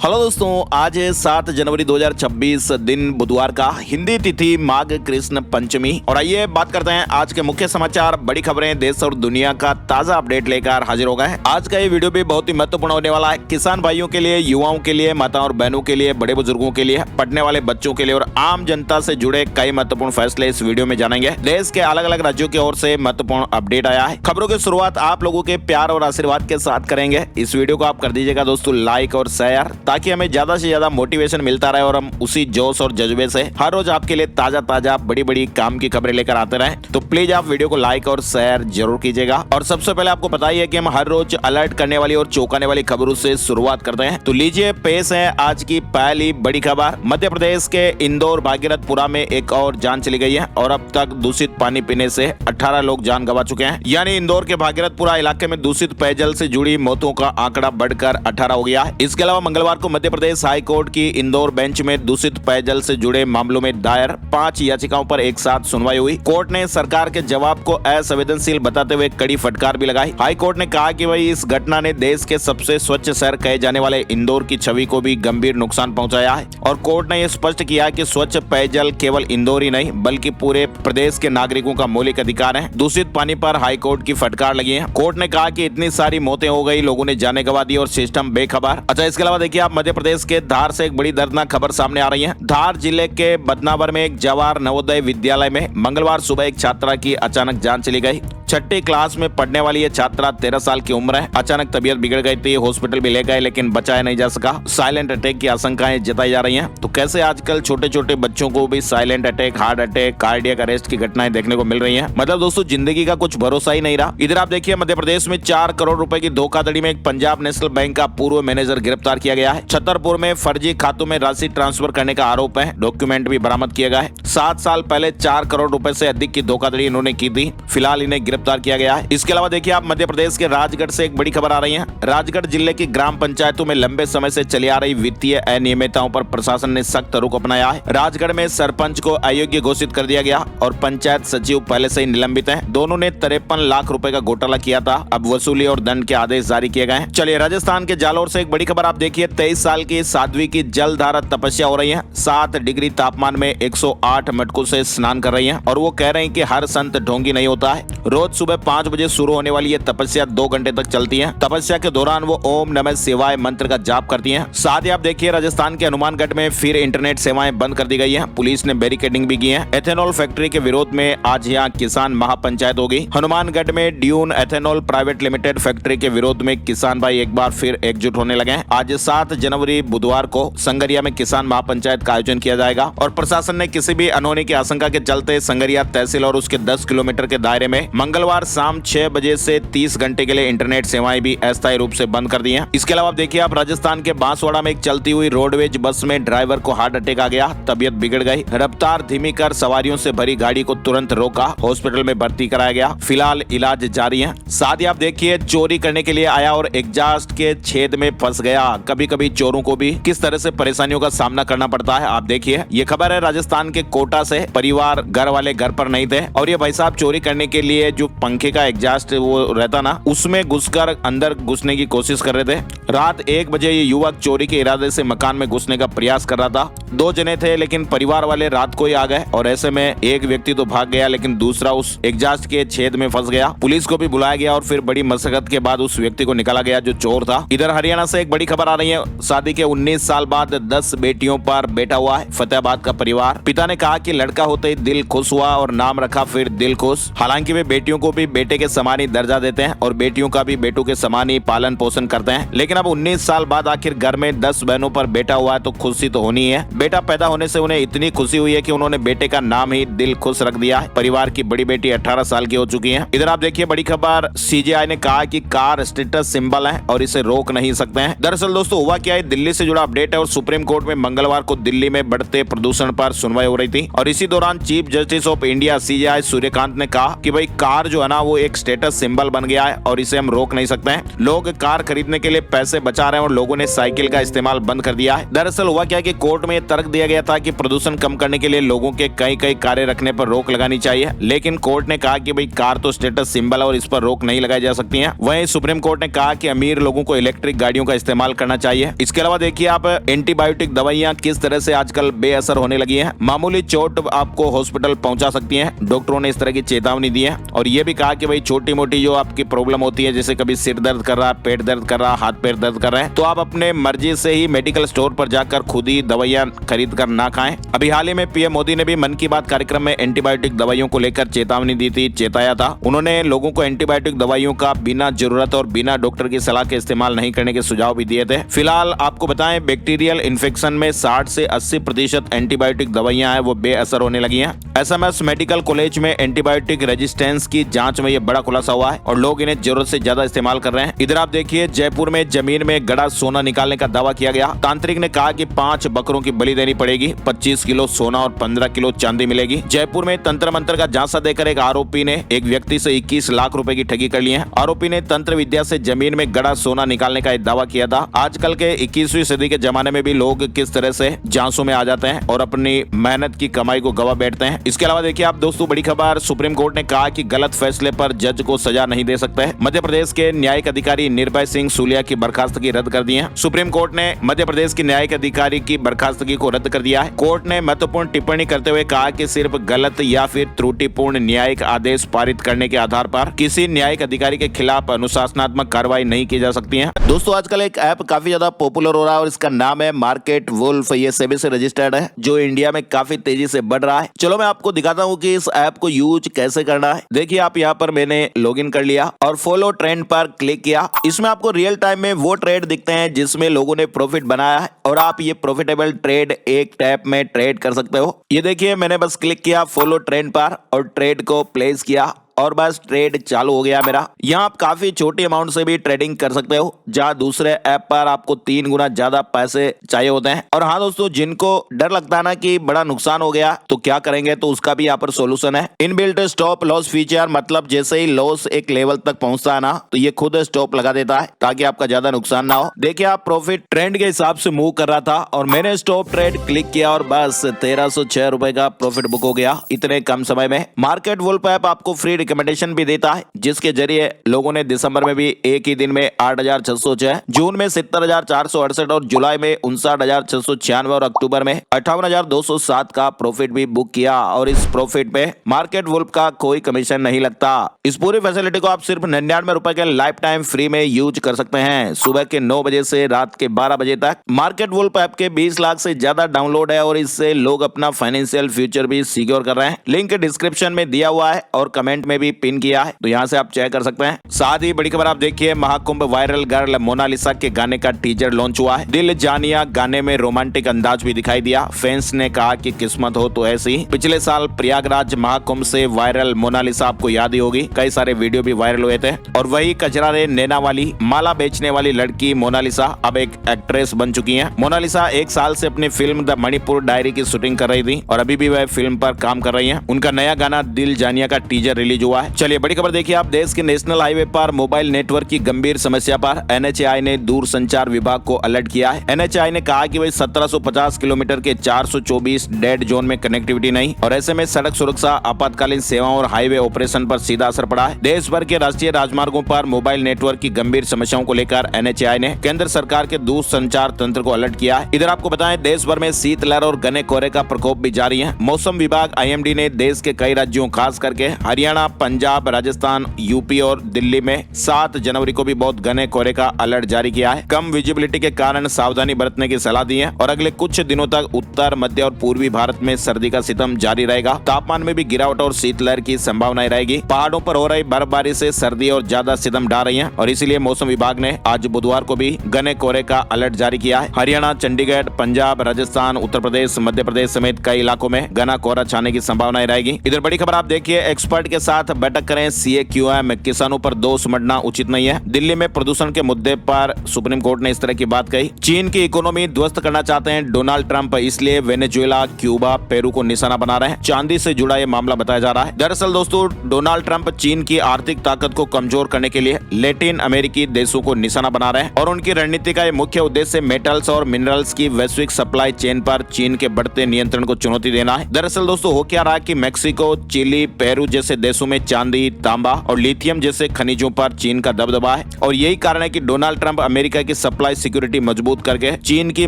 Hello दोस्तों, आज है 7 जनवरी 2026 दिन बुधवार का, हिंदी तिथि माघ कृष्ण पंचमी। और आइए बात करते हैं आज के मुख्य समाचार, बड़ी खबरें, देश और दुनिया का ताजा अपडेट लेकर हाजिर हो गए हैं। आज का ये वीडियो भी बहुत ही महत्वपूर्ण होने वाला है। किसान भाइयों के लिए, युवाओं के लिए, माताओं और बहनों के लिए, बड़े बुजुर्गों के लिए, पढ़ने वाले बच्चों के लिए और आम जनता से जुड़े कई महत्वपूर्ण फैसले इस वीडियो में जानेंगे। देश के अलग अलग राज्यों की ओर से महत्वपूर्ण अपडेट आया है। खबरों की शुरुआत आप लोगों के प्यार और आशीर्वाद के साथ करेंगे। इस वीडियो को आप कर दीजिएगा दोस्तों लाइक और शेयर, ताकि हमें ज्यादा से ज्यादा मोटिवेशन मिलता रहे और हम उसी जोश और जज्बे से हर रोज आपके लिए ताजा ताजा बड़ी बड़ी काम की खबरें लेकर आते रहें। तो प्लीज आप वीडियो को लाइक और शेयर जरूर कीजिएगा। और सबसे पहले आपको बताइए कि हम हर रोज अलर्ट करने वाली और चौंकाने वाली खबरों से शुरुआत करते हैं। तो लीजिए पेश है आज की पहली बड़ी खबर। मध्य प्रदेश के इंदौर भागीरथपुरा में एक और जान चली गई है और अब तक दूषित पानी पीने से 18 लोग जान गंवा चुके हैं। यानी इंदौर के भागीरथपुरा इलाके में दूषित पेयजल से जुड़ी मौतों का आंकड़ा बढ़कर 18 हो गया है। इसके अलावा मंगलवार को मध्य प्रदेश हाई कोर्ट की इंदौर बेंच में दूषित पेयजल से जुड़े मामलों में दायर 5 याचिकाओं पर एक साथ सुनवाई हुई। कोर्ट ने सरकार के जवाब को असंवेदनशील बताते हुए कड़ी फटकार भी लगाई। हाई कोर्ट ने कहा कि भाई इस घटना ने देश के सबसे स्वच्छ शहर कहे जाने वाले इंदौर की छवि को भी गंभीर नुकसान पहुंचाया है। और कोर्ट ने यह स्पष्ट किया कि स्वच्छ पेयजल केवल इंदौर ही नहीं बल्कि पूरे प्रदेश के नागरिकों का मौलिक अधिकार है। दूषित पानी पर हाई कोर्ट की फटकार लगी है। कोर्ट ने कहा कि इतनी सारी मौतें हो गई, लोगों ने जाने गंवा दी और सिस्टम बेखबर। अच्छा, इसके अलावा देखिए आप मध्य प्रदेश के धार से एक बड़ी दर्दनाक खबर सामने आ रही है। धार जिले के बदनावर में एक जवाहर नवोदय विद्यालय में मंगलवार सुबह एक छात्रा की अचानक जान चली गई। छठी क्लास में पढ़ने वाली ये छात्रा 13 साल की उम्र है। अचानक तबीयत बिगड़ गई थी, हॉस्पिटल भी ले गए लेकिन बचाया नहीं जा सका। साइलेंट अटैक की आशंकाएं जताई जा रही हैं। तो कैसे आजकल छोटे छोटे बच्चों को भी silent attack, heart attack, cardiac arrest की घटनाएं देखने को मिल रही हैं। मतलब दोस्तों जिंदगी का कुछ भरोसा ही नहीं रहा। इधर आप देखिए मध्य प्रदेश में 4 करोड़ रुपए की धोखाधड़ी में एक पंजाब नेशनल बैंक का पूर्व मैनेजर गिरफ्तार किया गया है। छतरपुर में फर्जी खातों में राशि ट्रांसफर करने का आरोप है। डॉक्यूमेंट भी बरामद किया गया है। 7 साल पहले 4 करोड़ रुपए से अधिक की धोखाधड़ी इन्होंने की थी। फिलहाल इन्हें गिरफ्तार किया गया है। इसके अलावा देखिए आप मध्य प्रदेश के राजगढ़ से एक बड़ी खबर आ रही है। राजगढ़ जिले की ग्राम पंचायतों में लंबे समय से चली आ रही वित्तीय अनियमितताओं पर प्रशासन ने सख्त रुख अपनाया है। राजगढ़ में सरपंच को अयोग्य घोषित कर दिया गया और पंचायत सचिव पहले से ही निलंबित हैं। दोनों ने 53 लाख रुपए का घोटाला किया था। अब वसूली और दंड के आदेश जारी किए गए हैं। चलिए राजस्थान के जालोर से एक बड़ी खबर आप देखिए। 23 साल की साध्वी की जलधारा तपस्या हो रही है। 7 डिग्री तापमान में 108 मटकों से स्नान कर रही है और वो कह रहे हैं कि हर संत ढोंगी नहीं होता है। रोज सुबह 5 बजे शुरू होने वाली ये तपस्या 2 घंटे तक चलती है। तपस्या के दौरान वो ओम नमः शिवाय मंत्र का जाप करती हैं। साथ ही आप देखिए राजस्थान के हनुमानगढ़ में फिर इंटरनेट सेवाएं बंद कर दी गई हैं। पुलिस ने बैरिकेडिंग भी की है। एथेनॉल फैक्ट्री के विरोध में आज यहाँ किसान महापंचायत होगी। हनुमानगढ़ में dune ethanol private limited factory के विरोध में किसान भाई एक बार फिर एकजुट होने लगे हैं। आज 7 जनवरी बुधवार को संगरिया में किसान महापंचायत का आयोजन किया जाएगा और प्रशासन ने किसी भी अनहोनी की आशंका के चलते संगरिया तहसील और उसके 10 किलोमीटर के दायरे में मंगलवार शाम 6 बजे से 30 घंटे के लिए इंटरनेट सेवाएं भी अस्थायी रूप से बंद कर दी हैं। इसके अलावा देखिए आप राजस्थान के बांसवाड़ा में एक चलती हुई रोडवेज बस में ड्राइवर को हार्ट अटैक आ गया, तबीयत बिगड़ गई। रफ्तार धीमी कर सवारियों से भरी गाड़ी को तुरंत रोका, हॉस्पिटल में भर्ती कराया गया। फिलहाल इलाज जारी है। साथ ही आप देखिए चोरी करने के लिए आया और एग्जॉस्ट के छेद में फंस गया। कभी कभी चोरों को भी किस तरह से परेशानियों का सामना करना पड़ता है आप देखिए। ये खबर है राजस्थान के कोटा से। परिवार घर वाले घर पर नहीं थे और ये भाई साहब चोरी करने के लिए जो पंखे का एग्जॉस्ट वो रहता ना, उसमें घुसकर अंदर घुसने की कोशिश कर रहे थे। रात 1 बजे ये युवक चोरी के इरादे से मकान में घुसने का प्रयास कर रहा था। 2 जने थे लेकिन परिवार वाले रात को ही आ गए और ऐसे में एक व्यक्ति तो भाग गया लेकिन दूसरा उस एग्जॉस्ट के छेद में फंस गया। पुलिस को भी बुलाया गया और फिर बड़ी मशक्कत के बाद उस व्यक्ति को निकाला गया जो चोर था। इधर हरियाणा से एक बड़ी खबर आ रही है। शादी के 19 साल बाद 10 बेटियों पर बेटा हुआ है फतेहाबाद का परिवार। पिता ने कहा कि लड़का होते ही दिल खुश हुआ और नाम रखा फिर दिल खुश। हालांकि वे बेटियों को भी बेटे के समान ही दर्जा देते हैं और बेटियों का भी बेटों के समान ही पालन पोषण करते हैं। लेकिन अब 19 साल बाद आखिर घर में 10 बहनों पर बेटा हुआ है तो खुशी तो होनी है। बेटा पैदा होने से उन्हें इतनी खुशी हुई है कि उन्होंने बेटे का नाम ही दिल खुश रख दिया है। परिवार की बड़ी बेटी 18 साल की हो चुकी है। इधर आप देखिए बड़ी खबर, सीजेआई ने कहा कि कार स्टेटस सिंबल है और इसे रोक नहीं सकते हैं। दरअसल दोस्तों हुआ क्या है, दिल्ली से जुड़ा अपडेट है और सुप्रीम कोर्ट में मंगलवार को दिल्ली में बढ़ते प्रदूषण पर सुनवाई हो रही थी और इसी दौरान chief justice of India CJI Suryakant ने कहा कि भाई कार जो है ना वो एक स्टेटस सिंबल बन गया है और इसे हम रोक नहीं सकते हैं। लोग कार खरीदने के लिए पैसे बचा रहे हैं और लोगों ने साइकिल का इस्तेमाल बंद कर दिया है। दरअसल हुआ क्या कि कोर्ट में तर्क दिया गया था कि प्रदूषण कम करने के लिए लोगों के कई कार्य रखने पर रोक लगानी चाहिए, लेकिन कोर्ट ने कहा कि भाई कार तो स्टेटस सिंबल है और इस पर रोक नहीं लगाई जा सकती है। वहीं सुप्रीम कोर्ट ने कहा कि अमीर लोगों को इलेक्ट्रिक गाड़ियों का इस्तेमाल करना चाहिए हैं। इसके अलावा देखिए आप एंटीबायोटिक दवाइयां किस तरह से आजकल बेअसर होने लगी हैं। मामूली चोट आपको हॉस्पिटल पहुंचा सकती है। डॉक्टरों ने इस तरह की चेतावनी दी है और ये भी कहा कि भाई छोटी मोटी जो आपकी प्रॉब्लम होती है, जैसे कभी सिर दर्द कर रहा है, पेट दर्द कर रहा है, हाथ पैर दर्द कर रहे हैं, तो आप अपने मर्जी से ही मेडिकल स्टोर पर जाकर खुद ही दवाइयां खरीद कर ना खाएं। अभी हाल ही में पीएम मोदी ने भी मन की बात कार्यक्रम में एंटीबायोटिक दवाइयों को लेकर चेतावनी दी थी, चेताया था। उन्होंने लोगों को एंटीबायोटिक दवाइयों का बिना जरूरत और बिना डॉक्टर की सलाह के इस्तेमाल नहीं करने के सुझाव भी दिए थे। फिलहाल आपको बताएं, बैक्टीरियल इन्फेक्शन में 60 से 80% एंटीबायोटिक दवाइयां हैं वो बेअसर होने लगी हैं। एसएमएस मेडिकल कॉलेज में एंटीबायोटिक रेजिस्टेंस की जांच में ये बड़ा खुलासा हुआ है और लोग इन्हें जरूरत से ज्यादा इस्तेमाल कर रहे हैं। इधर आप देखिए, जयपुर में जमीन में गड़ा सोना निकालने का दावा किया गया। तांत्रिक ने कहा कि 5 बकरों की बलि देनी पड़ेगी, 25 किलो सोना और 15 किलो चांदी मिलेगी। जयपुर में तंत्र मंत्र का झांसा देकर एक आरोपी ने एक व्यक्ति से 21 लाख रुपए की ठगी कर ली है। आरोपी ने तंत्र विद्या से जमीन में गड़ा सोना निकालने का एक दावा किया था। आजकल के 21वीं सदी के जमाने में भी लोग किस तरह से झांसों में आ जाते हैं और अपनी मेहनत की कमाई को गवा बैठते हैं। इसके अलावा देखिए आप दोस्तों, बड़ी खबर, सुप्रीम कोर्ट ने कहा कि गलत फैसले पर जज को सजा नहीं दे सकते। मध्य प्रदेश के न्यायिक अधिकारी निर्भय सिंह सूलिया की बर्खास्तगी रद्द कर दी है। सुप्रीम कोर्ट ने मध्य प्रदेश के न्यायिक अधिकारी की बर्खास्तगी को रद्द कर दिया है। कोर्ट ने महत्वपूर्ण टिप्पणी करते हुए कहा कि सिर्फ गलत या फिर त्रुटिपूर्ण न्यायिक आदेश पारित करने के आधार पर किसी न्यायिक अधिकारी के खिलाफ अनुशासनात्मक कार्रवाई नहीं की जा सकती है। दोस्तों, आजकल एक ऐप काफी ज्यादा पॉपुलर हो रहा है और इसका नाम है मार्केट वुल्फ। ये सेबी से रजिस्टर्ड है, जो इंडिया में काफी तेजी से बढ़ रहा है। चलो मैं आपको दिखाता हूँ कि इस ऐप को यूज कैसे करना है। देखिए आप यहाँ पर मैंने लॉगिन कर लिया और फॉलो ट्रेंड पर क्लिक किया। इसमें आपको रियल टाइम में वो ट्रेड दिखते हैं जिसमें लोगों ने प्रॉफिट बनाया है और आप ये प्रॉफिटेबल ट्रेड एक टैप में ट्रेड कर सकते हो। ये देखिए, मैंने बस क्लिक किया फॉलो ट्रेंड पर और ट्रेड को प्लेस किया और बस ट्रेड चालू हो गया मेरा। यहाँ आप काफी छोटी अमाउंट से भी ट्रेडिंग कर सकते हो, जहाँ दूसरे ऐप पर आपको 3 गुना ज्यादा पैसे चाहिए होते हैं। और हाँ दोस्तों, जिनको डर लगता है ना कि बड़ा नुकसान हो गया तो क्या करेंगे, तो उसका भी यहाँ पर सोल्यूशन है। इनबिल्ट स्टॉप लॉस फीचर, मतलब जैसे ही लॉस एक लेवल तक पहुंचता है ना, तो ये खुद स्टॉप लगा देता है ताकि आपका ज्यादा नुकसान ना हो। देखिए आप प्रॉफिट ट्रेंड के हिसाब से मूव कर रहा था और मैंने स्टॉप ट्रेड क्लिक किया और बस 1306 रुपए का प्रॉफिट बुक हो गया इतने कम समय में। मार्केट वुल्फ ऐप आपको फ्री रिकमेंडेशन भी देता है, जिसके जरिए लोगों ने दिसंबर में भी एक ही दिन में 8,606, जून में 70,468 और जुलाई में 59,696 और अक्टूबर में 58,207 का प्रॉफिट भी बुक किया। और इस प्रॉफिट पे मार्केट वुल्फ का कोई कमीशन नहीं लगता। इस पूरी फैसिलिटी को आप सिर्फ 99 रुपए के लाइफ टाइम फ्री में यूज कर सकते हैं, सुबह के 9 बजे से रात के 12 बजे तक। मार्केट वुल्फ ऐप के 20 लाख से ज्यादा डाउनलोड है और इससे लोग अपना फाइनेंशियल फ्यूचर भी सिक्योर कर रहे हैं। लिंक डिस्क्रिप्शन में दिया हुआ है और कमेंट में भी पिन किया है, तो यहाँ से आप चेक कर सकते हैं। साथ ही बड़ी खबर आप देखिए, महाकुंभ वायरल गर्ल मोनालिसा के गाने का टीजर लॉन्च हुआ है। दिल जानिया गाने में रोमांटिक अंदाज भी दिखाई दिया। फैंस ने कहा कि किस्मत हो तो ऐसी। पिछले साल प्रयागराज महाकुंभ से वायरल मोनालिसा आपको याद ही होगी, कई सारे वीडियो भी वायरल हुए थे। और वही कचरारे नैना वाली माला बेचने वाली लड़की मोनालिसा अब एक एक्ट्रेस बन चुकी है। मोनालिसा 1 साल से अपनी फिल्म द मणिपुर डायरी की शूटिंग कर रही थी और अभी भी वह फिल्म पर काम कर रही है। उनका नया गाना दिल जानिया का टीजर रिलीज हुआ है। चलिए बड़ी खबर देखिए आप, देश के नेशनल हाईवे पर मोबाइल नेटवर्क की गंभीर समस्या पर एनएचएआई ने दूर संचार विभाग को अलर्ट किया है। एनएचएआई ने कहा कि वही 1750 किलोमीटर के 424 डेड जोन में कनेक्टिविटी नहीं और ऐसे में सड़क सुरक्षा, आपातकालीन सेवाओं और हाईवे ऑपरेशन पर सीधा असर पड़ा है। देश भर के राष्ट्रीय राजमार्गों पर मोबाइल नेटवर्क की गंभीर समस्याओं को लेकर एनएचएआई ने केंद्र सरकार के दूर संचार तंत्र को अलर्ट किया है। इधर आपको बताएं, देश भर में शीतलहर और घने कोहरे का प्रकोप भी जारी है। मौसम विभाग आईएमडी ने देश के कई राज्यों, खास करके हरियाणा, पंजाब, राजस्थान, यूपी और दिल्ली में 7 जनवरी को भी बहुत घने कोहरे का अलर्ट जारी किया है। कम विजिबिलिटी के कारण सावधानी बरतने की सलाह दी है और अगले कुछ दिनों तक उत्तर, मध्य और पूर्वी भारत में सर्दी का सितम जारी रहेगा। तापमान में भी गिरावट और शीतलहर की संभावना रहेगी। पहाड़ों पर हो रही बर्फबारी से सर्दी और ज्यादा सितम ढा रही है और इसीलिए मौसम विभाग ने आज बुधवार को भी घने कोहरे का अलर्ट जारी किया है। हरियाणा, चंडीगढ़, पंजाब, राजस्थान, उत्तर प्रदेश, मध्य प्रदेश समेत कई इलाकों में घना कोहरा छाने की संभावना रहेगी। इधर बड़ी खबर आप देखिए, एक्सपर्ट के साथ बैठक करें CAQM, किसानों पर दोष मढ़ना उचित नहीं है। दिल्ली में प्रदूषण के मुद्दे पर सुप्रीम कोर्ट ने इस तरह की बात कही। चीन की इकोनॉमी ध्वस्त करना चाहते हैं डोनाल्ड ट्रंप, इसलिए वेनेजुएला, क्यूबा, पेरू को निशाना बना रहे हैं। चांदी से जुड़ा ये मामला बताया जा रहा है। दरअसल दोस्तों, डोनाल्ड ट्रंप चीन की आर्थिक ताकत को कमजोर करने के लिए लैटिन अमेरिकी देशों को निशाना बना रहे हैं और उनकी रणनीति का ये मुख्य उद्देश्य मेटल्स और मिनरल्स की वैश्विक सप्लाई चेन पर चीन के बढ़ते नियंत्रण को चुनौती देना है। दरअसल दोस्तों, हो क्या रहा है कि मैक्सिको, चिली, पेरू जैसे देशों में चांदी, तांबा और लिथियम जैसे खनिजों पर चीन का दबदबा है और यही कारण है कि डोनाल्ड ट्रंप अमेरिका की सप्लाई सिक्योरिटी मजबूत करके चीन की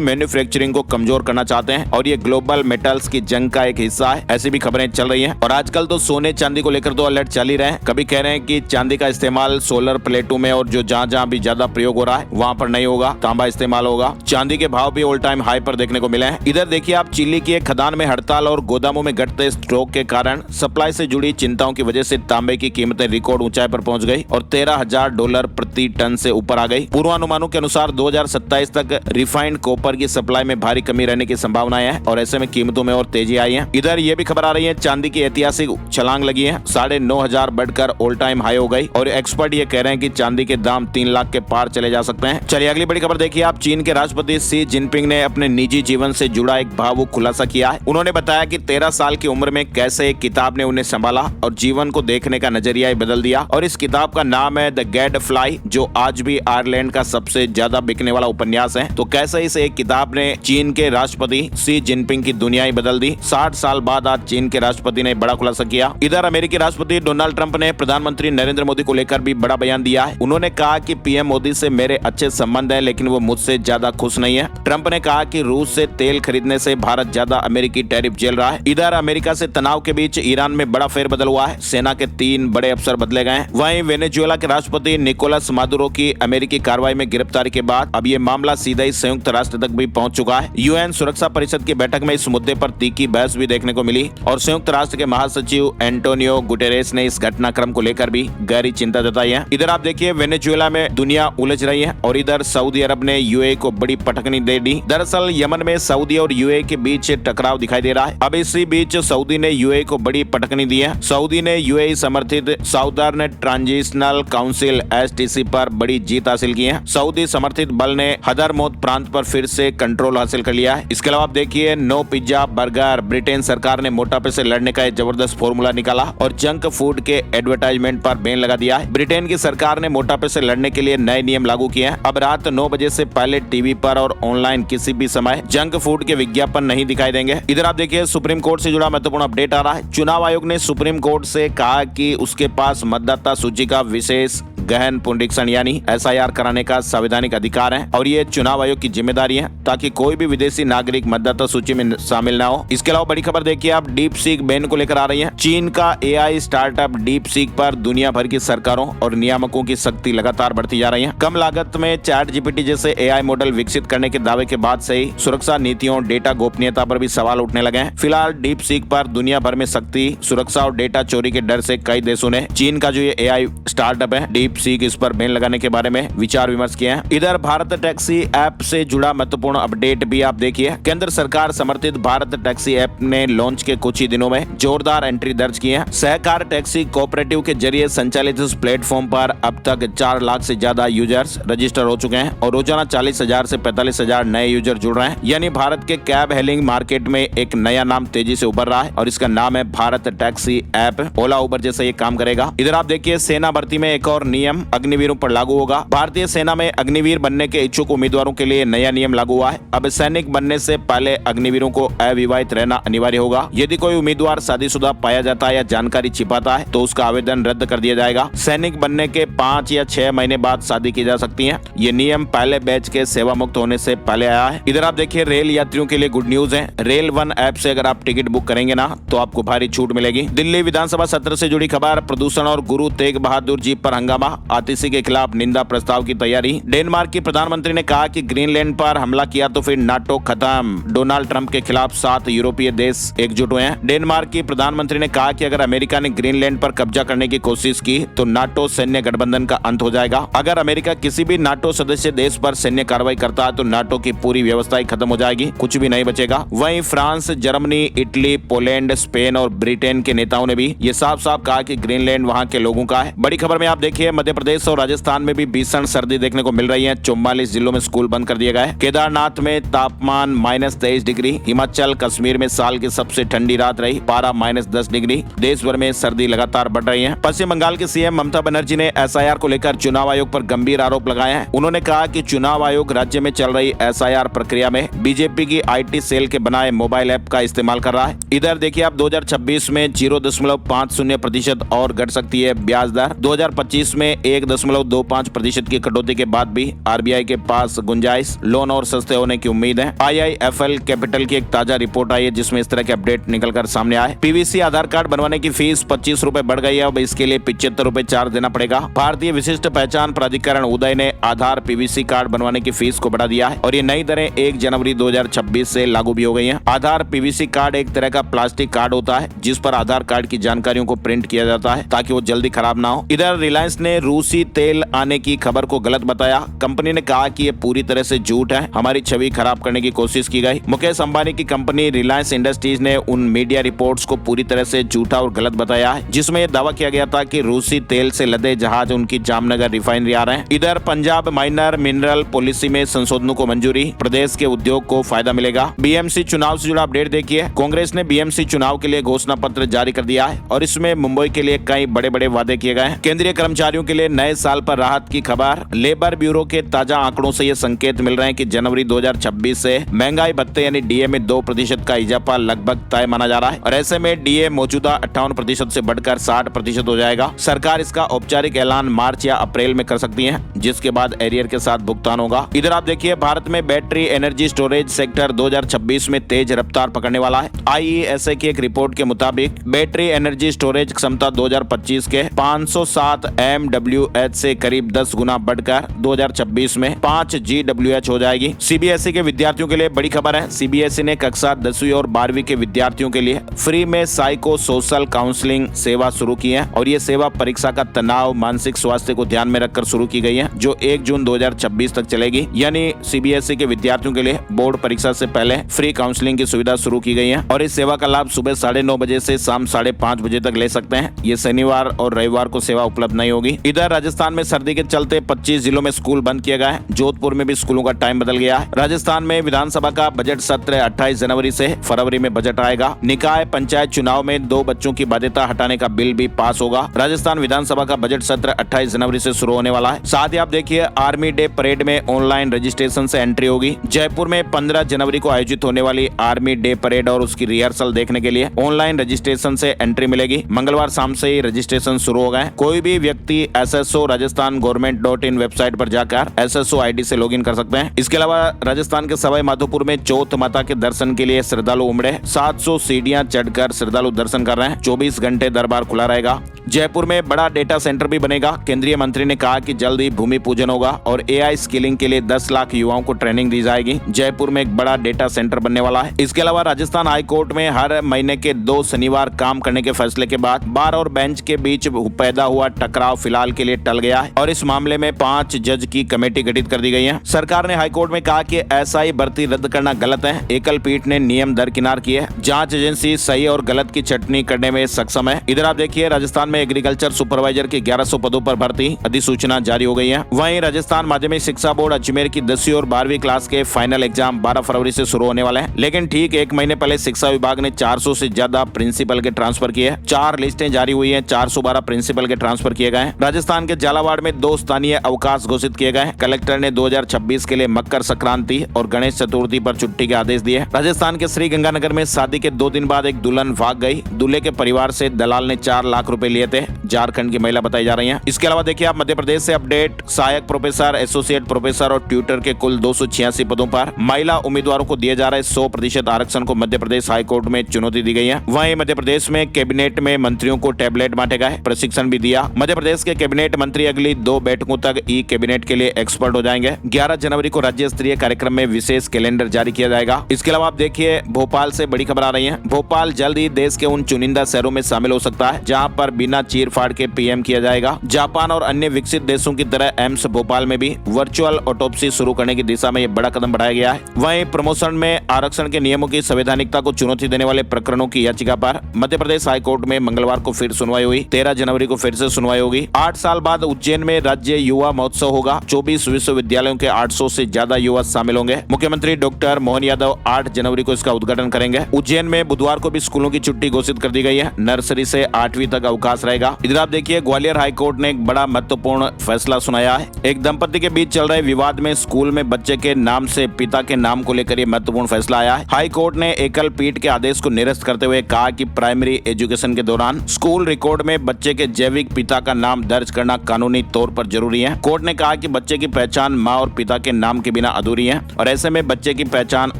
मैन्युफैक्चरिंग को कमजोर करना चाहते हैं और ये ग्लोबल मेटल्स की जंग का एक हिस्सा है। ऐसी भी खबरें चल रही हैं और आजकल तो सोने चांदी को लेकर तो अलर्ट चल ही रहे हैं। कभी कह रहे हैं कि चांदी का इस्तेमाल सोलर प्लेटों में और जो जहां भी ज्यादा प्रयोग हो रहा है वहां पर नहीं होगा, तांबा इस्तेमाल होगा। चांदी के भाव भी ऑल टाइम हाई पर देखने को मिले हैं। इधर देखिए आप, चिली की एक खदान में हड़ताल और गोदामों में घटते स्टॉक के कारण सप्लाई से जुड़ी चिंताओं की वजह से तांबे की कीमतें रिकॉर्ड ऊंचाई पर पहुंच गई और $13,000 प्रति टन से ऊपर आ गई। पूर्वानुमानों के अनुसार 2027 तक रिफाइंड कॉपर की सप्लाई में भारी कमी रहने की संभावनाएं हैं और ऐसे में कीमतों में और तेजी आई है। इधर ये भी खबर आ रही है, चांदी की ऐतिहासिक छलांग लगी है, 9,500 बढ़कर ऑल टाइम हाई हो गई और एक्सपर्ट ये कह रहे हैं कि चांदी के दाम 3 लाख के पार चले जा सकते हैं। चलिए अगली बड़ी खबर देखिए आप, चीन के राष्ट्रपति शी जिनपिंग ने अपने निजी जीवन से जुड़ा एक भावुक खुलासा किया है। उन्होंने बताया कि 13 साल की उम्र में कैसे एक किताब ने उन्हें संभाला और जीवन को देखने का नजरिया ही बदल दिया और इस किताब का नाम है द गैडफ्लाई, जो आज भी आयरलैंड का सबसे ज्यादा बिकने वाला उपन्यास है। तो कैसे इस एक किताब ने चीन के राष्ट्रपति शी जिनपिंग की दुनिया ही बदल दी। 60 साल बाद आज चीन के राष्ट्रपति ने बड़ा खुलासा किया। इधर अमेरिकी राष्ट्रपति डोनाल्ड ट्रंप ने प्रधानमंत्री नरेंद्र मोदी को लेकर भी बड़ा बयान दिया है। उन्होंने कहा कि पीएम मोदी से मेरे अच्छे संबंध है लेकिन वो मुझसे ज्यादा खुश नहीं है। ट्रंप ने कहा कि रूस से तेल खरीदने से भारत ज्यादा अमेरिकी टैरिफ झेल रहा है। इधर अमेरिका से तनाव के बीच ईरान में बड़ा फेरबदल हुआ है, सेना के 3 बड़े अफसर बदले गए हैं। वहीं वेनेजुएला के राष्ट्रपति निकोलस मादुरो की अमेरिकी कार्रवाई में गिरफ्तारी के बाद अब ये मामला सीधा ही संयुक्त राष्ट्र तक भी पहुंच चुका है। यूएन सुरक्षा परिषद की बैठक में इस मुद्दे पर तीखी बहस भी देखने को मिली और संयुक्त राष्ट्र के महासचिव एंटोनियो गुटेरेस ने इस घटनाक्रम को लेकर भी गहरी चिंता जताई है। इधर आप देखिए, वेनेजुएला में दुनिया उलझ रही है और इधर सऊदी अरब ने यूएई को बड़ी पटकनी दे दी। दरअसल यमन में सऊदी और यूएई के बीच टकराव दिखाई दे रहा है। अब इसी बीच सऊदी ने यूएई को बड़ी पटकनी दी है। सऊदी ने यूएई समर्थित साउदर्न ट्रांजिशनल काउंसिल एसटीसी पर बड़ी जीत हासिल की है। सऊदी समर्थित बल ने हदरमौत प्रांत पर फिर से कंट्रोल हासिल कर लिया है। इसके अलावा आप देखिए, नो पिज्जा बर्गर, ब्रिटेन सरकार ने मोटापे से लड़ने का एक जबरदस्त फॉर्मूला निकाला और जंक फूड के एडवर्टाइजमेंट पर बैन लगा दिया है। ब्रिटेन की सरकार ने मोटापे से लड़ने के लिए नए नियम लागू किए हैं। अब रात 9 बजे से पहले टीवी पर और ऑनलाइन किसी भी समय जंक फूड के विज्ञापन नहीं दिखाई देंगे। इधर आप देखिए, सुप्रीम कोर्ट से जुड़ा महत्वपूर्ण अपडेट आ रहा है। चुनाव आयोग ने सुप्रीम कोर्ट से कहा कि उसके पास मतदाता सूची का विशेष गहन पुनरीक्षण यानी एसआईआर कराने का संवैधानिक अधिकार है और ये चुनाव आयोग की जिम्मेदारी है ताकि कोई भी विदेशी नागरिक मतदाता सूची में शामिल ना हो। इसके अलावा बड़ी खबर देखिए आप, डीप सीक बैन को लेकर आ रही है। चीन का एआई स्टार्टअप डीप सीक पर दुनिया भर की सरकारों और नियामकों की सख्ती लगातार बढ़ती जा रही है। कम लागत में चैट जीपीटी जैसे एआई मॉडल विकसित करने के दावे के बाद से ही सुरक्षा नीतियों, डेटा गोपनीयता पर भी सवाल उठने लगे हैं। फिलहाल डीप सीक पर दुनिया भर में सख्ती, सुरक्षा और डेटा चोरी के डर से कई देशों ने चीन का जो ये एआई स्टार्टअप है डीप सीक, इस पर बैन लगाने के बारे में विचार विमर्श किए हैं। इधर भारत टैक्सी ऐप से जुड़ा महत्वपूर्ण अपडेट भी आप देखिए। केंद्र सरकार समर्थित भारत टैक्सी ऐप ने लॉन्च के कुछ ही दिनों में जोरदार एंट्री दर्ज की है। सहकार टैक्सी कोऑपरेटिव के जरिए संचालित इस प्लेटफॉर्म पर अब तक 4 लाख से ज्यादा यूजर्स रजिस्टर हो चुके हैं और रोजाना 40,000 से 45,000 नए यूजर जुड़ रहे हैं। यानी भारत के कैब हेलिंग मार्केट में एक नया नाम तेजी से उभर रहा है और इसका नाम है भारत टैक्सी ऐप। ओला उबर जैसा ये काम करेगा। इधर आप देखिए, सेना भर्ती में एक और नियम अग्निवीरों पर लागू होगा। भारतीय सेना में अग्निवीर बनने के इच्छुक उम्मीदवारों के लिए नया नियम लागू हुआ है। अब सैनिक बनने से पहले अग्निवीरों को अविवाहित रहना अनिवार्य होगा। यदि कोई उम्मीदवार शादीशुदा पाया जाता है या जानकारी छिपाता है तो उसका आवेदन रद्द कर दिया जाएगा। सैनिक बनने के 5 या 6 महीने बाद शादी की जा सकती है। ये नियम पहले बैच के सेवा मुक्त होने से पहले आया है। इधर आप देखिए, रेल यात्रियों के लिए गुड न्यूज है। रेल वन ऐप से अगर आप टिकट बुक करेंगे ना तो आपको भारी छूट मिलेगी। दिल्ली विधानसभा सत्र से जुड़ी खबर, प्रदूषण और गुरु तेग बहादुर जी पर हंगामा, आतिशी के खिलाफ निंदा प्रस्ताव की तैयारी। डेनमार्क की प्रधानमंत्री ने कहा कि ग्रीनलैंड पर हमला किया तो फिर नाटो खत्म। डोनाल्ड ट्रंप के खिलाफ 7 यूरोपीय देश एकजुट हुए हैं। डेनमार्क की प्रधानमंत्री ने कहा कि अगर अमेरिका ने ग्रीनलैंड पर कब्जा करने की कोशिश की तो नाटो सैन्य गठबंधन का अंत हो जाएगा। अगर अमेरिका किसी भी नाटो सदस्य देश पर सैन्य कार्रवाई करता है तो नाटो की पूरी व्यवस्था ही खत्म हो जाएगी, कुछ भी नहीं बचेगा। वहीं France, Germany, Italy, Poland, Spain और ब्रिटेन के नेताओं ने भी ये साफ साफ कहा कि ग्रीनलैंड वहां के लोगों का है। बड़ी खबर में आप देखिए, मध्य प्रदेश और राजस्थान में भी भीषण सर्दी देखने को मिल रही है। 44 जिलों में स्कूल बंद कर दिए गए। केदारनाथ में तापमान -23 डिग्री। हिमाचल कश्मीर में साल की सबसे ठंडी रात रही, पारा -10 डिग्री। देश भर में सर्दी लगातार बढ़ रही है। पश्चिम बंगाल की सीएम ममता बनर्जी ने एसआईआर को लेकर चुनाव आयोग पर गंभीर आरोप लगाए हैं। उन्होंने कहा कि चुनाव आयोग राज्य में चल रही एसआईआर प्रक्रिया में बीजेपी की आईटी सेल के बनाए मोबाइल ऐप का इस्तेमाल कर रहा है। इधर देखिए आप 2026 में 0.50% और घट सकती है ब्याज दर। 2025 में 1.25% की कटौती के बाद भी आरबीआई के पास गुंजाइश, लोन और सस्ते होने की उम्मीद है। आईआईएफएल कैपिटल की एक ताजा रिपोर्ट आई है जिसमें इस तरह के अपडेट निकलकर सामने आए। पीवीसी आधार कार्ड बनवाने की फीस 25 रुपए बढ़ गई है। अब इसके लिए 75 रुपए चार्ज देना पड़ेगा। भारतीय विशिष्ट पहचान प्राधिकरण उदय ने आधार पीवीसी कार्ड बनवाने की फीस को बढ़ा दिया है और ये नई दरें 1 जनवरी 2026 से लागू भी हो गई हैं। आधार पीवीसी कार्ड एक तरह का प्लास्टिक कार्ड होता है जिस पर आधार कार्ड की जानकारियों को प्रिंट किया जाता है ताकि वो जल्दी खराब ना हो। इधर रिलायंस ने रूसी तेल आने की खबर को गलत बताया। कंपनी ने कहा कि ये पूरी तरह से झूठ है, हमारी छवि खराब करने की कोशिश की गई। मुकेश अंबानी की कंपनी रिलायंस इंडस्ट्रीज ने उन मीडिया रिपोर्ट्स को पूरी तरह से झूठा और गलत बताया है जिसमें यह दावा किया गया था कि रूसी तेल से लदे जहाज उनकी जामनगर रिफाइनरी आ रहे हैं। इधर पंजाब माइनर मिनरल पॉलिसी में संशोधनों को मंजूरी, प्रदेश के उद्योग को फायदा मिलेगा। बीएमसी चुनाव से जुड़ा अपडेट देखिए। कांग्रेस ने बीएमसी चुनाव के लिए घोषणा पत्र जारी कर दिया है और इसमें मुंबई के लिए कई बड़े बड़े वादे किए गए हैं। केंद्रीय कर्मचारियों के लिए नए साल पर राहत की खबर। लेबर ब्यूरो के ताजा आंकड़ों से ये संकेत मिल रहे हैं कि जनवरी 2026 से महंगाई भत्ते यानी डीए में 2% का इजाफा लगभग तय माना जा रहा है और ऐसे में डीए मौजूदा 58% से बढ़कर 60% हो जाएगा। सरकार इसका औपचारिक ऐलान मार्च या अप्रैल में कर सकती है जिसके बाद एरियर के साथ भुगतान होगा। इधर आप देखिए भारत में बैटरी एनर्जी स्टोरेज सेक्टर 2026 में तेज रफ्तार पकड़ने वाला है। आईईएसए की एक रिपोर्ट के मुताबिक बैटरी एनर्जी स्टोरेज क्षमता 2025 के 507 MWH से करीब 10 गुना बढ़कर 2026 में 5 GWH हो जाएगी। सीबीएसई के विद्यार्थियों के लिए बड़ी खबर है। सीबीएसई ने कक्षा 10वीं और 12वीं के विद्यार्थियों के लिए फ्री में साइको सोशल काउंसलिंग सेवा शुरू की है और ये सेवा परीक्षा का तनाव, मानसिक स्वास्थ्य को ध्यान में रखकर शुरू की गई है जो 1 जून 2026 तक चलेगी। यानी सीबीएसई के विद्यार्थियों के लिए बोर्ड परीक्षा से पहले फ्री काउंसलिंग की सुविधा शुरू की गई है और इस सेवा का लाभ सुबह 9:30 बजे से शाम 5:30 बजे तक ले सकते हैं। ये शनिवार और रविवार को सेवा उपलब्ध नहीं होगी। इधर राजस्थान में सर्दी के चलते 25 जिलों में स्कूल बंद किए गए हैं। जोधपुर में भी स्कूलों का टाइम बदल गया है। राजस्थान में विधानसभा का बजट सत्र 28 जनवरी से फरवरी में बजट आएगा। निकाय पंचायत चुनाव में 2 बच्चों की बाध्यता हटाने का बिल भी पास होगा। राजस्थान विधानसभा का बजट सत्र 28 जनवरी से शुरू होने वाला है। साथ ही आप देखिए आर्मी डे परेड में ऑनलाइन रजिस्ट्रेशन से एंट्री होगी। जयपुर में 15 जनवरी को आयोजित होने वाली आर्मी डे परेड और उसकी रिहर्सल देखने के लिए ऑनलाइन रजिस्ट्रेशन से एंट्री मिलेगी। मंगलवार शाम से ही रजिस्ट्रेशन शुरू हो गए। कोई भी व्यक्ति SSO राजस्थान गवर्नमेंट.in वेबसाइट पर जाकर SSO ID से लॉगिन कर सकते हैं। इसके अलावा राजस्थान के सवाई माधोपुर में चौथ माता के दर्शन के लिए श्रद्धालु उमड़े। 700 सीढ़ियां चढ़कर श्रद्धालु दर्शन कर रहे हैं। 24 घंटे दरबार खुला रहेगा। जयपुर में बड़ा डेटा सेंटर भी बनेगा। केंद्रीय मंत्री ने कहा कि जल्द ही भूमि पूजन होगा और AI स्किलिंग के लिए 10 लाख युवाओं को ट्रेनिंग दी जाएगी। जयपुर में एक बड़ा डेटा सेंटर बनने वाला है। इसके अलावा राजस्थान हाई कोर्ट में हर महीने के 2 शनिवार काम करने के फैसले के बाद बार और बेंच के बीच पैदा हुआ टकराव फिलहाल के लिए टल गया है और इस मामले में 5 जज की कमेटी गठित कर दी गई है। सरकार ने हाईकोर्ट में कहा कि SI भर्ती रद्द करना गलत है। एकल पीठ ने नियम दरकिनार किए। जांच एजेंसी सही और गलत की छटनी करने में सक्षम है। इधर आप देखिए राजस्थान में एग्रीकल्चर सुपरवाइजर की 1100 पदों पर भर्ती अधिसूचना जारी हो गई है। वहीं राजस्थान माध्यमिक शिक्षा बोर्ड अजमेर की 10वीं और 12वीं क्लास के फाइनल एग्जाम 12 फरवरी से शुरू होने वाले हैं। लेकिन ठीक 1 महीने पहले शिक्षा विभाग ने 400 से ज्यादा प्रिंसिपल के ट्रांसफर किए। 4 लिस्टें जारी हुई हैं। 412 प्रिंसिपल के ट्रांसफर किए गए। राजस्थान के झालावाड़ में 2 स्थानीय अवकाश घोषित किए गए। कलेक्टर ने 2026 के लिए मकर संक्रांति और गणेश चतुर्थी पर छुट्टी के आदेश दिए। राजस्थान के श्रीगंगानगर में शादी के 2 दिन बाद एक दुल्हन भाग गई। दूल्हे के परिवार से दलाल ने 4 लाख रुपए लिए थे। झारखंड की महिला बताई जा रही है। इसके अलावा देखिए आप मध्य प्रदेश से अपडेट। सहायक प्रोफेसर, एसोसिएट प्रोफेसर और ट्यूटर के कुल 286 पदों पर महिला उम्मीदवारों को दिए जा रहे 100% आरक्षण को मध्य प्रदेश हाईकोर्ट में चुनौती दी गई है। वहीं मध्य प्रदेश में कैबिनेट में मंत्रियों को टैबलेट बांटे गए, प्रशिक्षण भी दिया। मध्य प्रदेश के कैबिनेट मंत्री अगली 2 बैठकों तक ई कैबिनेट के लिए एक्सपर्ट हो जाएंगे। 11 जनवरी को राज्य स्तरीय कार्यक्रम में विशेष कैलेंडर जारी किया जाएगा। इसके अलावा आप देखिए भोपाल से बड़ी खबर आ रही है। भोपाल जल्द ही देश के उन चुनिंदा शहरों में शामिल हो सकता है जहां पर बिना चीर फाड़ के पीएम किया जाएगा। जापान और अन्य विकसित देशों की तरह एम्स भोपाल में भी वर्चुअल ऑटोप्सी शुरू करने की दिशा में यह बड़ा कदम बढ़ाया गया है। वहीं प्रमोशन में आरक्षण के नियमों की संवैधानिकता को चुनौती देने वाले प्रकरणों की याचिका पर मध्य प्रदेश हाईकोर्ट में मंगलवार को फिर सुनवाई हुई। 13 जनवरी को फिर से सुनवाई होगी। 8 साल बाद उज्जैन में राज्य युवा महोत्सव होगा। 24 विश्वविद्यालयों के 800 से ज्यादा युवा शामिल होंगे। मुख्यमंत्री डॉक्टर मोहन यादव 8 जनवरी को इसका उद्घाटन करेंगे। उज्जैन में बुधवार को भी स्कूलों की छुट्टी घोषित कर दी गई है। नर्सरी से 8वीं तक अवकाश रहेगा। इधर आप देखिए, ग्वालियर हाईकोर्ट ने एक बड़ा महत्वपूर्ण फैसला सुनाया है। एक दंपति के बीच चल रहे विवाद में स्कूल में बच्चे के नाम से पिता के नाम को लेकर यह महत्वपूर्ण फैसला आया है। हाईकोर्ट ने एकल पीठ के आदेश को निरस्त करते हुए कहा कि प्राइमरी एजुकेशन के दौरान स्कूल रिकॉर्ड में बच्चे के जैविक पिता का नाम दर्ज करना कानूनी तौर पर जरूरी है। कोर्ट ने कहा कि बच्चे की पहचान माँ और पिता के नाम के बिना अधूरी है और ऐसे में बच्चे की पहचान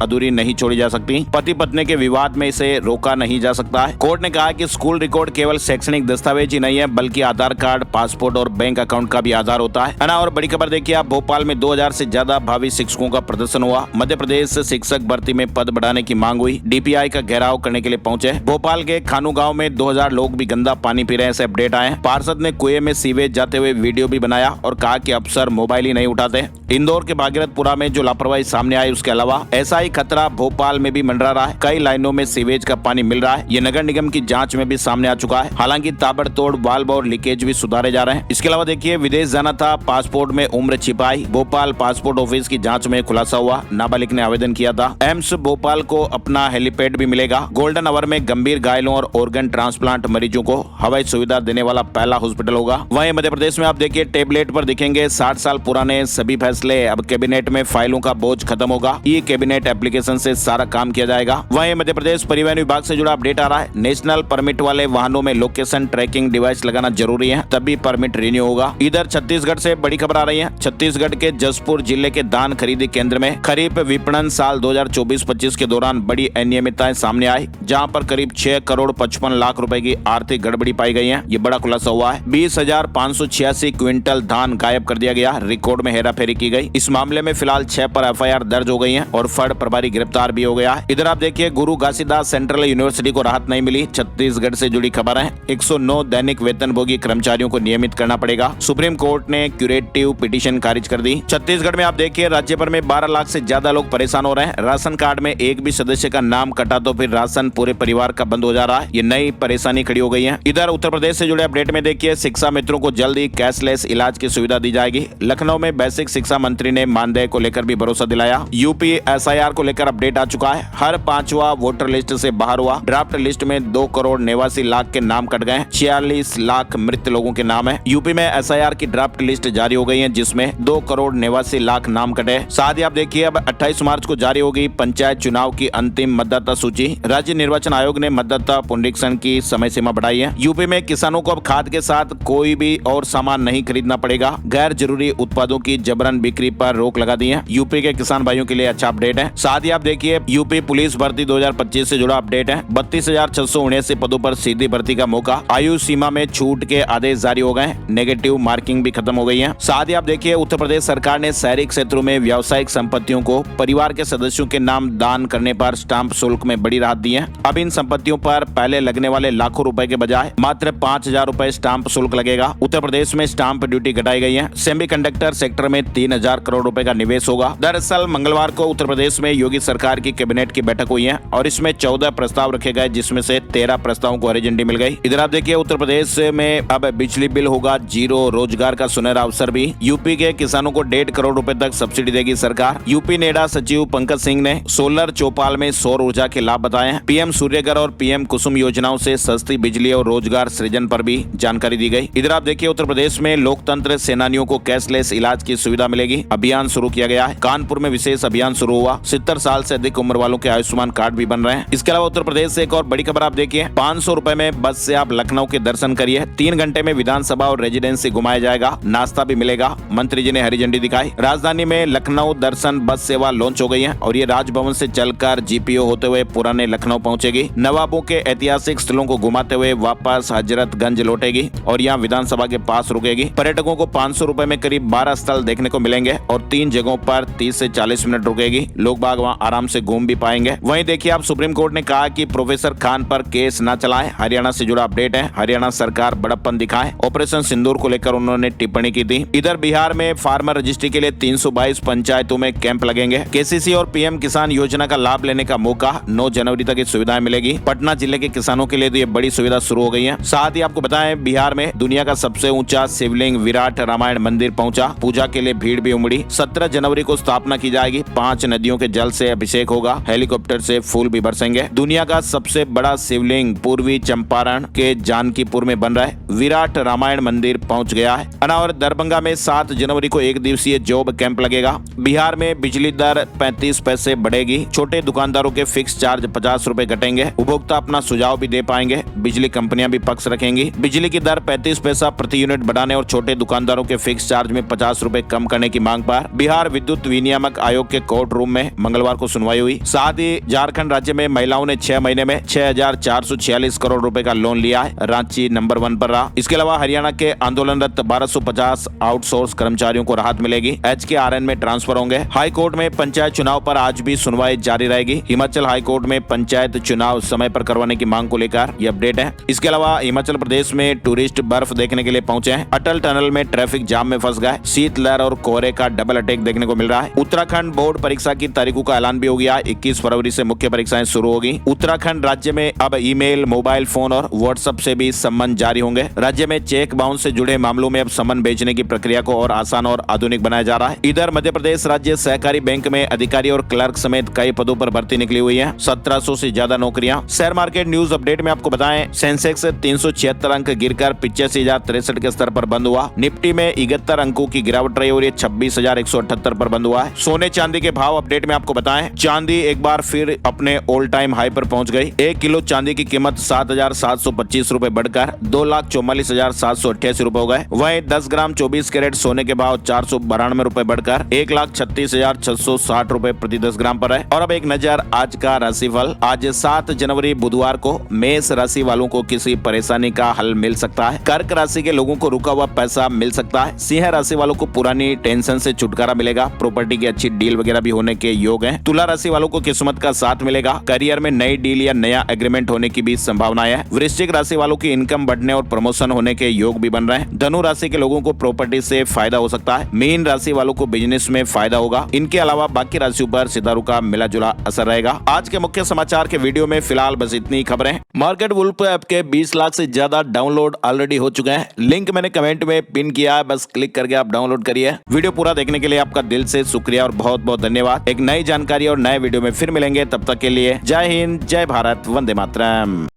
अधूरी नहीं छोड़ी जा सकती। पति पत्नी के विवाद में इसे रोका नहीं जा सकता है। कोर्ट ने कहा कि स्कूल रिकॉर्ड केवल शैक्षणिक दस्तावेज ही नहीं है, बल्कि आधार कार्ड, पासपोर्ट और बैंक अकाउंट का भी आधार होता है ना। और बड़ी खबर देखिए आप, भोपाल में 2000 से ज्यादा भावी शिक्षकों का प्रदर्शन हुआ। मध्य प्रदेश से शिक्षक भर्ती में पद बढ़ाने की मांग हुई। डीपीआई का घेराव करने के लिए पहुंचे। भोपाल के खानू गांव में 2000 लोग भी गंदा पानी पी रहे हैं, ऐसे अपडेट आए। पार्षद ने कुएं में सीवेज जाते हुए वीडियो भी बनाया और कहा कि अफसर मोबाइल ही नहीं उठाते। इंदौर के भागीरथपुरा में जो लापरवाही सामने आई, उसके अलावा ऐसा ही खतरा भोपाल में भी मंडरा रहा है। कई लाइनों में सीवेज का पानी मिल रहा है। ये नगर निगम की जांच में भी सामने आ चुका है। हालांकि ताबड़तोड़ वाल्व और लीकेज भी सुधारे जा रहे हैं। इसके अलावा देखिए, विदेश जाना था, पासपोर्ट में उम्र छिपाई। भोपाल पासपोर्ट ऑफिस की जांच में खुलासा हुआ, नाबालिग ने आवेदन किया था। एम्स भोपाल को अपना हेलीपैड भी मिलेगा। गोल्डन आवर में गंभीर घायलों और ऑर्गन ट्रांसप्लांट मरीजों को हवाई सुविधा देने वाला पहला हॉस्पिटल होगा। वहीं मध्य प्रदेश में आप देखिए, टेबलेट पर दिखेंगे 60 साल पुराने सभी फैसले। अब कैबिनेट में फाइलों का बोझ खत्म होगा। ई कैबिनेट एप्लीकेशन से सारा काम किया जाएगा। वहीं मध्य प्रदेश परिवहन विभाग से जुड़ा अपडेट आ रहा है। नेशनल परमिट वाले वाहनों में लोकेशन ट्रैकिंग डिवाइस लगाना जरूरी है, तभी परमिट रिन्यू होगा। इधर छत्तीसगढ़ से बड़ी खबर आ रही है। छत्तीसगढ़ के जसपुर जिले के धान खरीदी केंद्र में खरीफ विपणन साल 2024-25 के दौरान बड़ी अनियमितताएं सामने आई, जहां पर करीब 6 करोड़ 55 लाख रुपए की आर्थिक गड़बड़ी पाई गई है। ये बड़ा खुलासा हुआ है। 20,586 क्विंटल धान गायब कर दिया गया। रिकॉर्ड में हेराफेरी की गई। इस मामले में फिलहाल 6 पर एफआईआर दर्ज हो गई है और फड़ प्रभारी गिरफ्तार भी हो गया है। इधर आप देखिए, गुरु घासीदास सेंट्रल यूनिवर्सिटी को राहत नहीं मिली। छत्तीसगढ़ से जुड़ी खबर है। 109 दैनिक वेतनभोगी कर्मचारियों को नियमित करना पड़ेगा। सुप्रीम कोर्ट ने क्यूरेटिव पिटीशन खारिज कर दी। छत्तीसगढ़ में आप देखिए, राज्य भर में 12 लाख से ज्यादा लोग परेशान हो रहे हैं। राशन कार्ड में एक भी सदस्य का नाम कटा तो फिर राशन पूरे परिवार का बंद हो जा रहा है। ये नई परेशानी खड़ी हो गई है। इधर उत्तर प्रदेश से जुड़े अपडेट में देखिए, शिक्षा मित्रों को जल्दी कैशलेस इलाज की सुविधा दी जाएगी। लखनऊ में बेसिक शिक्षा मंत्री ने मानदेय को लेकर भी भरोसा दिलाया। यूपी एसआईआर को लेकर अपडेट आ चुका है। हर 5वां वोटर लिस्ट से बाहर हुआ। ड्राफ्ट लिस्ट में 2 करोड़ 89 लाख के नाम कट गए। 46 लाख मृत लोगों के नाम है। यूपी में एसआईआर की ड्राफ्ट लिस्ट जारी हो गई है, जिसमें 2 करोड़ 89 लाख नाम कटे। साथ ही आप देखिए, अब 28 मार्च को जारी होगी पंचायत चुनाव की अंतिम मतदाता सूची। राज्य निर्वाचन आयोग ने मतदाता पुनरीक्षण की समय सीमा बढ़ाई है। यूपी में किसानों को अब खाद के साथ कोई भी और सामान नहीं खरीदना पड़ेगा। गैर जरूरी उत्पादों की जबरन बिक्री पर रोक लगा दी है। यूपी के किसान भाइयों के लिए अच्छा अपडेट है। साथ ही आप देखिए, यूपी पुलिस भर्ती 2025 से जुड़ा अपडेट है। 32,679 पदों पर सीधी भर्ती का मौका। आयु सीमा में छूट के आदेश जारी हो गए। नेगेटिव मार्किंग भी खत्म हो गई है। साथ ही आप देखिए, उत्तर प्रदेश सरकार ने शहरी क्षेत्रों में व्यावसायिक संपत्तियों को परिवार के सदस्यों के नाम दान करने पर स्टाम्प शुल्क में बड़ी राहत दी है। अब इन संपत्तियों पर पहले लगने वाले लाखों रुपए के बजाय मात्र 5,000 रुपए स्टाम्प शुल्क लगेगा। उत्तर प्रदेश में स्टाम्प ड्यूटी घटाई गई है। सेमीकंडक्टर सेक्टर में 3,000 करोड़ रुपए का निवेश होगा। दरअसल मंगलवार को उत्तर प्रदेश में योगी सरकार की कैबिनेट की बैठक हुई है और इसमें 14 प्रस्ताव रखे गए, जिसमें से 13 प्रस्तावों को हरी झंडी मिल गई। इधर आप देखिए, उत्तर प्रदेश में अब बिजली बिल होगा जीरो। रोजगार का सुनहरा अवसर भी। यूपी के किसानों को 1.5 करोड़ रुपए तक सब्सिडी देगी सरकार। यूपी नेडा सचिव पंकज सिंह ने सोलर चौपाल में सौर ऊर्जा के लाभ बताए हैं। पीएम सूर्यघर और पीएम कुसुम योजनाओं से सस्ती बिजली और रोजगार सृजन पर भी जानकारी दी गई। इधर आप देखिए, उत्तर प्रदेश में लोकतंत्र सेनानियों को कैशलेस इलाज की सुविधा मिलेगी। अभियान शुरू किया गया है। कानपुर में विशेष अभियान शुरू हुआ। 70 साल से अधिक उम्र वालों के आयुष्मान कार्ड भी बन रहे हैं। इसके अलावा उत्तर प्रदेश से एक और बड़ी खबर आप देखिए, 500 रुपए में बस से आप लखनऊ के दर्शन करिए। 3 घंटे में विधानसभा और रेजिडेंसी घुमाया जाएगा। नाश्ता भी मिलेगा। मंत्री जी ने हरी झंडी दिखाई। राजधानी में लखनऊ दर्शन बस सेवा लॉन्च हो गई है और ये राजभवन से चलकर जीपीओ होते हुए पुराने लखनऊ पहुंचेगी। नवाबों के ऐतिहासिक स्थलों को घुमाते हुए वापस हजरतगंज लौटेगी और यहाँ विधानसभा के पास रुकेगी। पर्यटकों को 500 रुपए में करीब 12 स्थल देखने को मिलेंगे और 3 जगहों पर 30 से 40 मिनट रुकेगी। लोग बाग वहाँ आराम से घूम भी पाएंगे। वहीं देखिए, आप सुप्रीम कोर्ट ने कहा कि प्रोफेसर खान पर केस न चलाएं। हरियाणा से जुड़ा अपडेट है। हरियाणा सरकार बड़प्पन दिखाए। ऑपरेशन सिंदूर को लेकर उन्होंने टिप्पणी की थी। इधर बिहार में फार्मर रजिस्ट्री के लिए 322 पंचायतों में कैंप लगेंगे। केसीसी और पीएम किसान योजना का लाभ लेने का मौका, 9 जनवरी तक ये सुविधाएं मिलेगी। पटना जिले के किसानों के लिए तो ये बड़ी सुविधा शुरू हो गई है। साथ ही आपको बताएं, बिहार में दुनिया का सबसे ऊंचा शिवलिंग विराट रामायण मंदिर पहुंचा। पूजा के लिए भीड़ भी उमड़ी। 17 जनवरी को स्थापना की जाएगी। 5 नदियों के जल से अभिषेक होगा। हेलीकॉप्टर से फूल भी बरसेंगे। दुनिया का सबसे बड़ा शिवलिंग पूर्वी चंपारण के जानकीपुर में बन रहा है। विराट रामायण मंदिर पहुंच गया है। और दरभंगा में 7 जनवरी को 1 दिवसीय जॉब कैंप लगेगा। बिहार में बिजली दर 35 पैसे बढ़ेगी। छोटे दुकानदारों के फिक्स चार्ज 50 रुपए घटेंगे। उपभोक्ता अपना सुझाव भी दे पाएंगे। बिजली कंपनियां भी पक्ष रखेंगी। बिजली की दर 35 पैसा प्रति यूनिट बढ़ाने और छोटे दुकानदारों के फिक्स चार्ज में 50 रुपए कम करने की मांग पर बिहार विद्युत विनियामक आयोग के कोर्ट रूम में मंगलवार को सुनवाई हुई। साथ ही झारखंड राज्य में महिलाओं ने 6 महीने में 6,446 करोड़ रुपए का लोन लिया है। रांची नंबर 1 पर रहा। इसके अलावा हरियाणा के आंदोलनरत 1250 आउटसोर्स कर्मचारियों को राहत मिलेगी। HKRN में ट्रांसफर होंगे। हाई कोर्ट में पंचायत चुनाव पर आज भी सुनवाई जारी रहेगी। हिमाचल हाई कोर्ट में पंचायत चुनाव समय पर करवाने की मांग को लेकर ये अपडेट है। इसके अलावा हिमाचल प्रदेश में टूरिस्ट बर्फ देखने के लिए पहुंचे हैं। अटल टनल में ट्रैफिक जाम में फंस गए। शीतलहर और कोहरे का डबल अटैक देखने को मिल रहा है। उत्तराखंड बोर्ड परीक्षा की तारीखों का ऐलान भी हो गया। 21 फरवरी से मुख्य परीक्षाएं शुरू होगी। उत्तराखंड राज्य में अब ईमेल, मोबाइल फोन और व्हाट्सएप से भी सम्मन जारी होंगे। राज्य में चेक बाउंस से जुड़े मामलों में अब सम्मन भेजने की प्रक्रिया को और आसान और आधुनिक बनाया जा रहा है। इधर मध्य प्रदेश राज्य सहकारी बैंक में अधिकारी और क्लर्क समेत कई पदों पर भर्ती निकली हुई है। 1700 से ज्यादा नौकरियां। शेयर मार्केट न्यूज अपडेट में आपको बताएं, सेंसेक्स 376 अंक गिरकर 85,063 के स्तर पर बंद हुआ। निफ्टी में 71 अंकों की गिरावट रही और ये 26,178 पर बंद हुआ है। सोने चांदी के भाव अपडेट में आपको बताएं, चांदी एक बार फिर अपने ऑल टाइम हाई पर पहुंच गई। 1 किलो चांदी की कीमत 7,725 रुपए बढ़कर 2,44,788 रुपए हो गए। वहीं 10 ग्राम 24 कैरेट सोने के भाव 492 रुपए बढ़कर 1,36,660 रुपए प्रति 10 ग्राम पर है। और अब एक नजर आज का राशिफल। आज 7 जनवरी बुधवार को मेष राशि वालों को किसी परेशानी का हल मिल सकता है। कर्क राशि के लोगों को रुका हुआ पैसा मिल सकता है। सिंह राशि वालों को पुरानी टेंशन से छुटकारा मिलेगा। प्रॉपर्टी की अच्छी डील वगैरह भी होने के योग हैं। तुला राशि वालों को किस्मत का साथ मिलेगा। करियर में नई डील या नया एग्रीमेंट होने की भी संभावना है। वृश्चिक राशि वालों की इनकम बढ़ने और प्रमोशन होने के योग भी बन रहे हैं। धनु राशि के लोगों को प्रॉपर्टी से फायदा हो सकता है। मीन राशि वालों को बिजनेस में फायदा होगा। इनके अलावा बाकी राशियों पर सितारों का मिला जुला असर रहेगा। आज के मुख्य समाचार के वीडियो में फिलहाल बस इतनी खबरें। मार्केट वुल्फ ऐप के 20 लाख से ज्यादा डाउनलोड ऑलरेडी हो चुके हैं। लिंक मैंने कमेंट में पिन किया है, बस क्लिक करके आप डाउनलोड करिए। वीडियो पूरा देखने के लिए आपका दिल से शुक्रिया और बहुत बहुत धन्यवाद। एक नई जानकारी और नए वीडियो में फिर मिलेंगे। तब तक के लिए जय हिंद, जय भारत, वंदे मातरम।